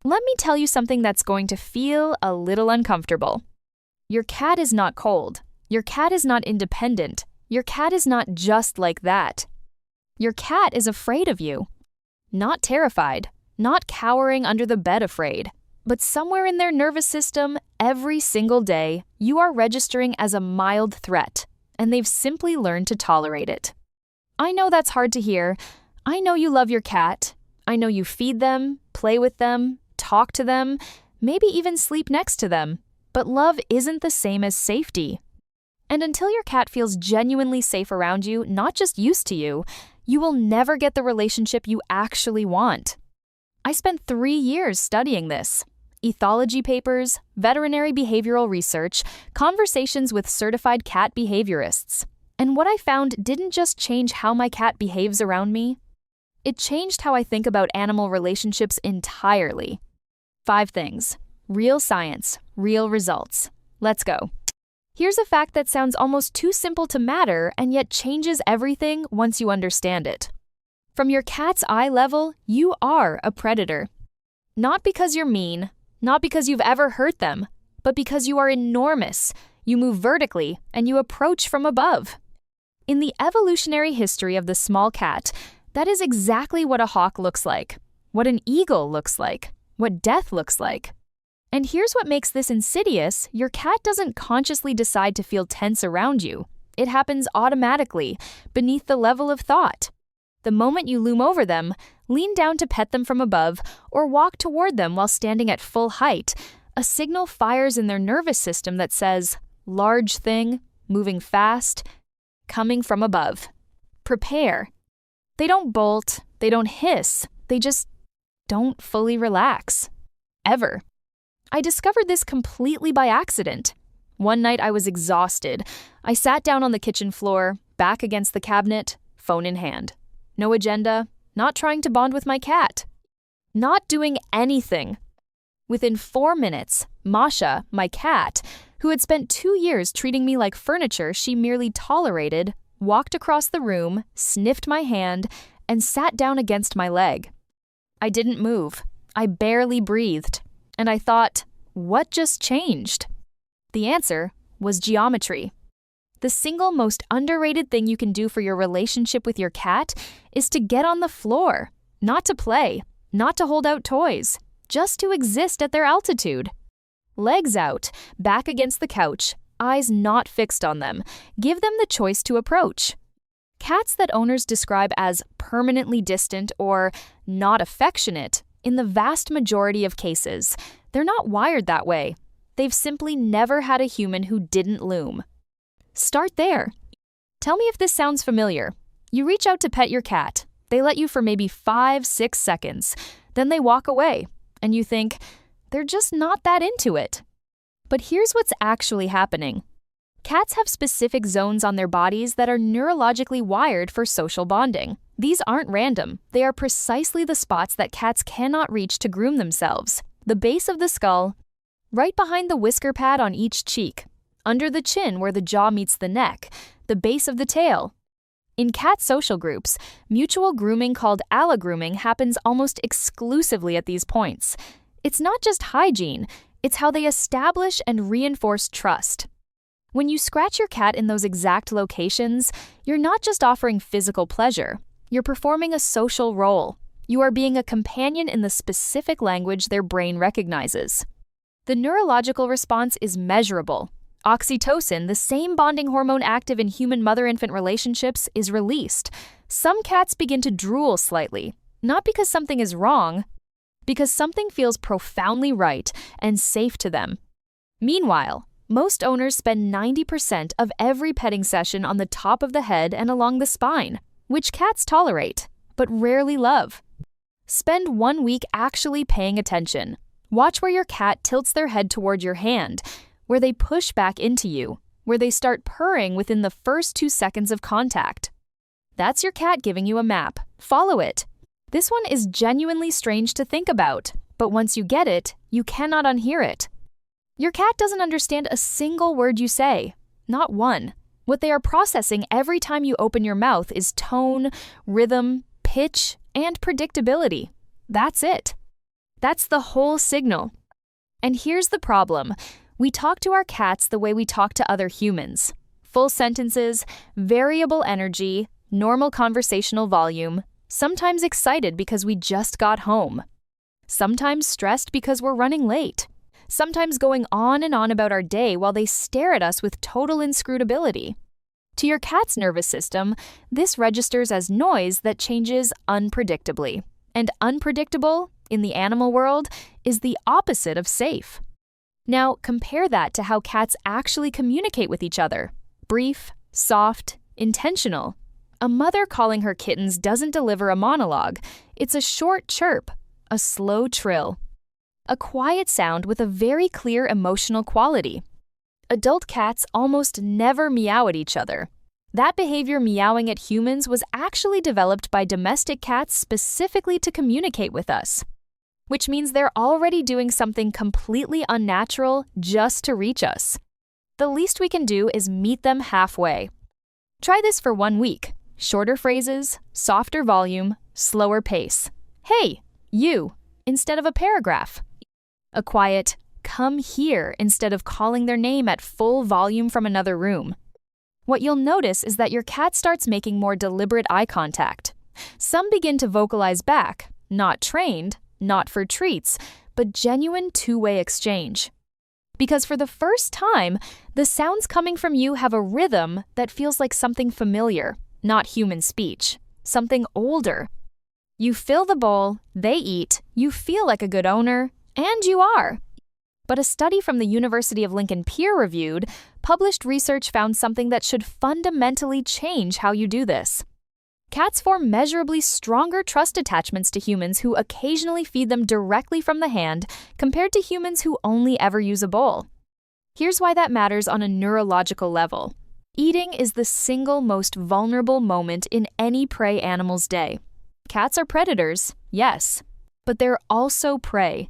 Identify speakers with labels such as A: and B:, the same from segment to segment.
A: Let me tell you something that's going to feel a little uncomfortable. Your cat is not cold. Your cat is not independent. Your cat is not just like that. Your cat is afraid of you. Not terrified, not cowering under the bed afraid, but somewhere in their nervous system, every single day, you are registering as a mild threat, and they've simply learned to tolerate it. I know that's hard to hear. I know you love your cat. I know you feed them, play with them, talk to them, maybe even sleep next to them. But love isn't the same as safety. And until your cat feels genuinely safe around you, not just used to you will never get the relationship you actually want. I spent 3 years studying this. Ethology papers, veterinary behavioral research, conversations with certified cat behaviorists. And what I found didn't just change how my cat behaves around me. It changed how I think about animal relationships entirely. 5 things. Real science, real results. Let's go. Here's a fact that sounds almost too simple to matter and yet changes everything once you understand it. From your cat's eye level, you are a predator. Not because you're mean, not because you've ever hurt them, but because you are enormous. You move vertically and you approach from above. In the evolutionary history of the small cat, that is exactly what a hawk looks like, what an eagle looks like, what death looks like. And here's what makes this insidious. Your cat doesn't consciously decide to feel tense around you. It happens automatically, beneath the level of thought. The moment you loom over them, lean down to pet them from above, or walk toward them while standing at full height, a signal fires in their nervous system that says, large thing, moving fast, coming from above. Prepare. They don't bolt, they don't hiss, they just don't fully relax. Ever. I discovered this completely by accident. One night I was exhausted. I sat down on the kitchen floor, back against the cabinet, phone in hand. No agenda, not trying to bond with my cat. Not doing anything. Within 4 minutes, Masha, my cat, who had spent 2 years treating me like furniture she merely tolerated, walked across the room, sniffed my hand, and sat down against my leg. I didn't move. I barely breathed. And I thought, what just changed? The answer was geometry. The single most underrated thing you can do for your relationship with your cat is to get on the floor, not to play, not to hold out toys, just to exist at their altitude. Legs out, back against the couch, eyes not fixed on them. Give them the choice to approach. Cats that owners describe as permanently distant or not affectionate, in the vast majority of cases, they're not wired that way. They've simply never had a human who didn't loom. Start there. Tell me if this sounds familiar. You reach out to pet your cat. They let you for maybe 5-6 seconds. Then they walk away, and you think, they're just not that into it. But here's what's actually happening. Cats have specific zones on their bodies that are neurologically wired for social bonding. These aren't random. They are precisely the spots that cats cannot reach to groom themselves. The base of the skull, right behind the whisker pad on each cheek, under the chin where the jaw meets the neck, the base of the tail. In cat social groups, mutual grooming called allogrooming happens almost exclusively at these points. It's not just hygiene, it's how they establish and reinforce trust. When you scratch your cat in those exact locations, you're not just offering physical pleasure. You're performing a social role. You are being a companion in the specific language their brain recognizes. The neurological response is measurable. Oxytocin, the same bonding hormone active in human mother-infant relationships, is released. Some cats begin to drool slightly, not because something is wrong, because something feels profoundly right and safe to them. Meanwhile, most owners spend 90% of every petting session on the top of the head and along the spine, which cats tolerate, but rarely love. Spend 1 week actually paying attention. Watch where your cat tilts their head toward your hand, where they push back into you, where they start purring within the first 2 seconds of contact. That's your cat giving you a map. Follow it. This one is genuinely strange to think about, but once you get it, you cannot unhear it. Your cat doesn't understand a single word you say, not one. What they are processing every time you open your mouth is tone, rhythm, pitch, and predictability. That's it. That's the whole signal. And here's the problem. We talk to our cats the way we talk to other humans. Full sentences, variable energy, normal conversational volume, sometimes excited because we just got home. Sometimes stressed because we're running late. Sometimes going on and on about our day while they stare at us with total inscrutability. To your cat's nervous system, this registers as noise that changes unpredictably. And unpredictable, in the animal world, is the opposite of safe. Now, compare that to how cats actually communicate with each other. Brief, soft, intentional. A mother calling her kittens doesn't deliver a monologue. It's a short chirp, a slow trill. A quiet sound with a very clear emotional quality. Adult cats almost never meow at each other. That behavior meowing at humans was actually developed by domestic cats specifically to communicate with us. Which means they're already doing something completely unnatural just to reach us. The least we can do is meet them halfway. Try this for 1 week. Shorter phrases, softer volume, slower pace. Hey, you, instead of a paragraph. A quiet, come here, instead of calling their name at full volume from another room. What you'll notice is that your cat starts making more deliberate eye contact. Some begin to vocalize back, not trained, not for treats, but genuine two-way exchange. Because for the first time, the sounds coming from you have a rhythm that feels like something familiar, not human speech, something older. You fill the bowl, they eat, you feel like a good owner, and you are. But a study from the University of Lincoln peer-reviewed, published research found something that should fundamentally change how you do this. Cats form measurably stronger trust attachments to humans who occasionally feed them directly from the hand compared to humans who only ever use a bowl. Here's why that matters on a neurological level. Eating is the single most vulnerable moment in any prey animal's day. Cats are predators, yes, but they're also prey.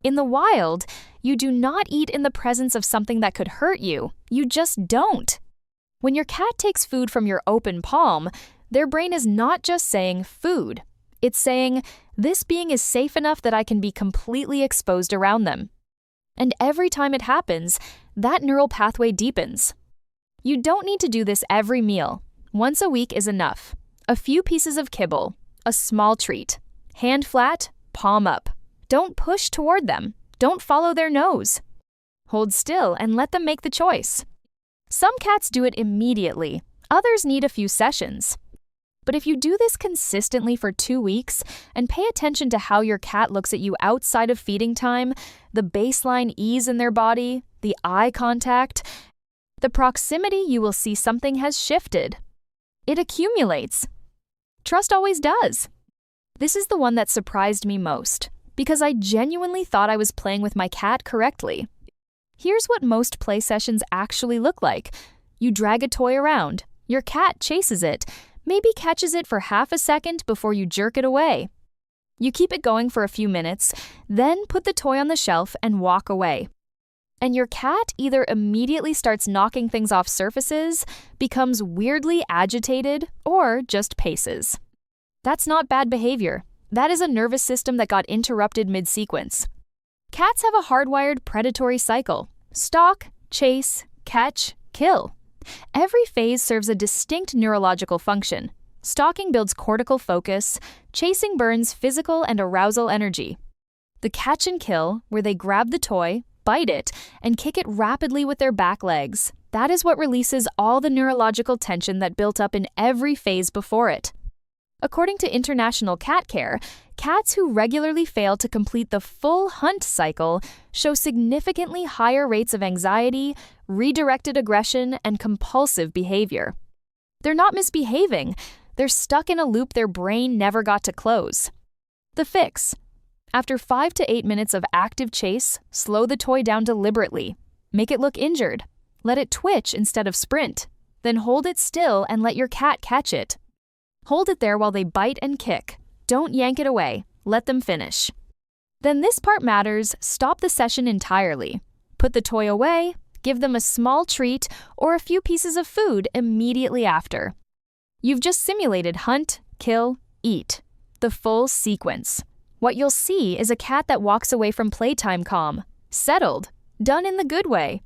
A: In the wild, you do not eat in the presence of something that could hurt you. You just don't. When your cat takes food from your open palm, their brain is not just saying food. It's saying, this being is safe enough that I can be completely exposed around them. And every time it happens, that neural pathway deepens. You don't need to do this every meal. Once a week is enough. A few pieces of kibble, a small treat. Hand flat, palm up. Don't push toward them. Don't follow their nose. Hold still and let them make the choice. Some cats do it immediately. Others need a few sessions. But if you do this consistently for 2 weeks and pay attention to how your cat looks at you outside of feeding time, the baseline ease in their body, the eye contact, the proximity, you will see something has shifted. It accumulates. Trust always does. This is the one that surprised me most, because I genuinely thought I was playing with my cat correctly. Here's what most play sessions actually look like. You drag a toy around. Your cat chases it, maybe catches it for half a second before you jerk it away. You keep it going for a few minutes, then put the toy on the shelf and walk away. And your cat either immediately starts knocking things off surfaces, becomes weirdly agitated, or just paces. That's not bad behavior. That is a nervous system that got interrupted mid-sequence. Cats have a hardwired predatory cycle. Stalk, chase, catch, kill. Every phase serves a distinct neurological function. Stalking builds cortical focus, chasing burns physical and arousal energy. The catch and kill, where they grab the toy, bite it, and kick it rapidly with their back legs. That is what releases all the neurological tension that built up in every phase before it. According to International Cat Care, cats who regularly fail to complete the full hunt cycle show significantly higher rates of anxiety, redirected aggression, and compulsive behavior. They're not misbehaving. They're stuck in a loop their brain never got to close. The fix. After 5 to 8 minutes of active chase, slow the toy down deliberately. Make it look injured. Let it twitch instead of sprint. Then hold it still and let your cat catch it. Hold it there while they bite and kick. Don't yank it away. Let them finish. Then this part matters. Stop the session entirely. Put the toy away, give them a small treat or a few pieces of food immediately after. You've just simulated hunt, kill, eat. The full sequence. What you'll see is a cat that walks away from playtime calm, settled, done in the good way.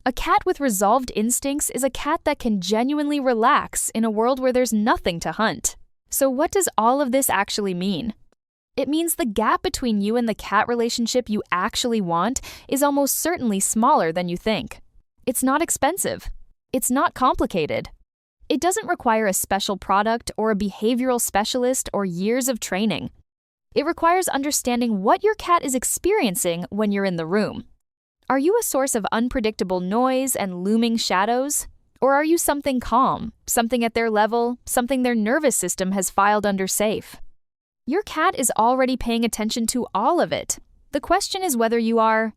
A: A cat with resolved instincts is a cat that can genuinely relax in a world where there's nothing to hunt. So what does all of this actually mean? It means the gap between you and the cat relationship you actually want is almost certainly smaller than you think. It's not expensive. It's not complicated. It doesn't require a special product or a behavioral specialist or years of training. It requires understanding what your cat is experiencing when you're in the room. Are you a source of unpredictable noise and looming shadows? Or are you something calm, something at their level, something their nervous system has filed under safe? Your cat is already paying attention to all of it. The question is whether you are.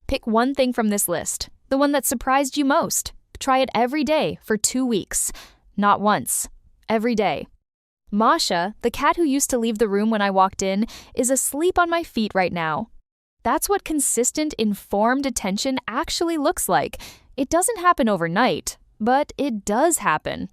A: Pick one thing from this list, the one that surprised you most. Try it every day for 2 weeks. Not once. Every day. Masha, the cat who used to leave the room when I walked in, is asleep on my feet right now. That's what consistent, informed attention actually looks like. It doesn't happen overnight, but it does happen.